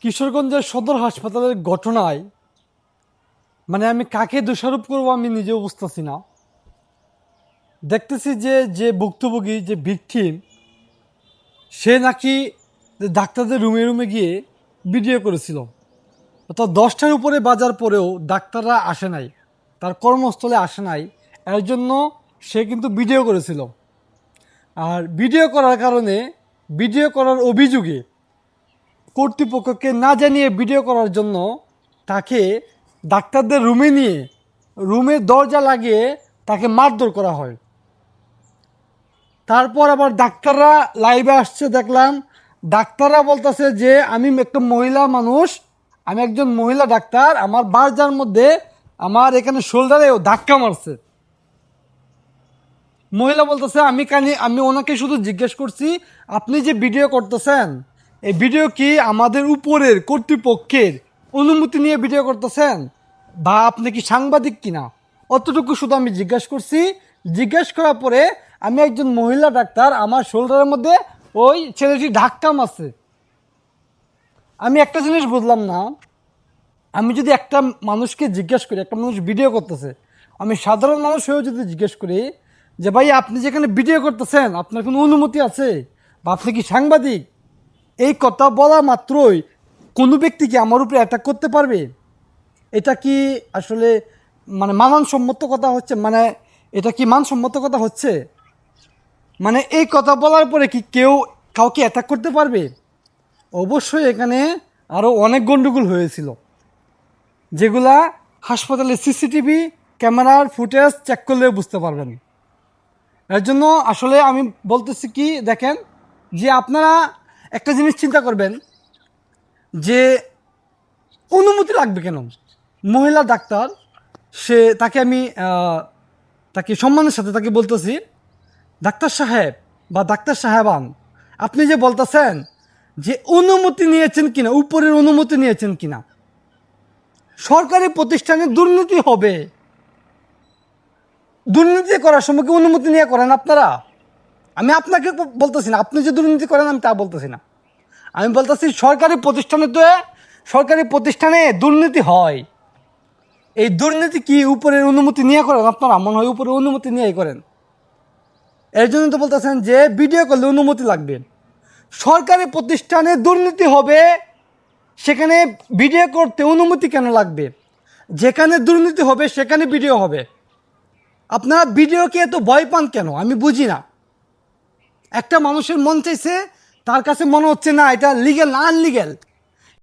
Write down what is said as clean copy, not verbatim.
কিশোরগঞ্জের সদর হাসপাতালের ঘটনায় মানে আমি কাকে দোষারোপ করব আমি নিজেও বুঝতেছি না। দেখতেছি যে যে ভুক্তভোগী যে ভিকটিম সে নাকি ডাক্তারদের রুমে রুমে গিয়ে ভিডিও করেছিল। অর্থাৎ 10টার উপরে বাজার পরেও ডাক্তাররা আসে নাই, তার কর্মস্থলে আসে নাই, এর জন্য সে কিন্তু ভিডিও করেছিল। আর ভিডিও করার কারণে, ভিডিও করার অভিযোগে কর্তৃপক্ষকে না জানিয়ে ভিডিও করার জন্য তাকে ডাক্তারদের রুমে নিয়ে রুমের দরজা লাগিয়ে তাকে মারধর করা হয়। তারপর আবার ডাক্তাররা লাইভে আসছে, দেখলাম ডাক্তাররা বলতেছে যে আমি একটা মহিলা মানুষ, আমি একজন মহিলা ডাক্তার, আমার বারজার মধ্যে আমার এখানে শোল্ডারেও ধাক্কা মারছে। মহিলা বলতেছে আমি ওনাকে শুধু জিজ্ঞেস করছি আপনি যে ভিডিও করতেছেন এই ভিডিও কি আমাদের উপরের কর্তৃপক্ষের অনুমতি নিয়ে ভিডিও করতেছেন বা আপনি কি সাংবাদিক কিনা, অতটুকু শুধু আমি জিজ্ঞেস করছি। জিজ্ঞেস করার পরে আমি একজন মহিলা ডাক্তার, আমার শোল্ডারের মধ্যে ওই ছেলেটি ধাক্কা মারছে। আমি একটা জিনিস বুঝলাম না, আমি যদি একটা মানুষকে জিজ্ঞেস করি, একটা মানুষ ভিডিও করতেছে, আমি সাধারণ মানুষ হয়েও যদি জিজ্ঞেস করি যে ভাই আপনি যেখানে ভিডিও করতেছেন আপনার কোনো অনুমতি আছে বা আপনি কি সাংবাদিক, এই কথা বলা মাত্রই কোনো ব্যক্তি কি আমার উপরে অ্যাটাক করতে পারবে? এটা কি আসলে মানে মানসম্মত কথা হচ্ছে? মানে এটা কি মানসম্মত কথা হচ্ছে? মানে এই কথা বলার পরে কি কেউ কাউকে অ্যাটাক করতে পারবে? অবশ্যই এখানে আরও অনেক গণ্ডগোল হয়েছিল, যেগুলা হাসপাতালে সিসিটিভি ক্যামেরার ফুটেজ চেক করলে বুঝতে পারবেন। এর জন্য আসলে আমি বলতেছি কি, দেখেন যে আপনারা একটা জিনিস চিন্তা করবেন যে অনুমতি লাগবে কেন? মহিলা ডাক্তার, সে তাকে আমি তাকে সম্মানের সাথে তাকে বলতেছি ডাক্তার সাহেব বা ডাক্তার সাহেবান, আপনি যে বলতেছেন যে অনুমতি নিয়েছেন কিনা, উপরের অনুমতি নিয়েছেন কিনা। সরকারি প্রতিষ্ঠানে দুর্নীতি হবে, দুর্নীতি করার সময় কি অনুমতি নিয়ে করেন আপনারা? আমি আপনাকে বলতেছি না আপনি যে দুর্নীতি করেন, আমি তা বলতেছি না। আমি বলতেছি সরকারি প্রতিষ্ঠানে দুর্নীতি হয়। এই দুর্নীতি কি উপরের অনুমতি নিয়ে করেন আপনারা? মনে হয় উপরের অনুমতি নিয়েই করেন। এর জন্য তো বলতেছেন যে ভিডিও করলে অনুমতি লাগবে। সরকারি প্রতিষ্ঠানে দুর্নীতি হবে, সেখানে ভিডিও করতে অনুমতি কেন লাগবে? যেখানে দুর্নীতি হবে সেখানে ভিডিও হবে। আপনারা ভিডিওকে এত ভয় পান কেন আমি বুঝি না। একটা মানুষের মন চাইছে, তার কাছে মনে হচ্ছে না এটা লিগ্যাল না আনলিগ্যাল,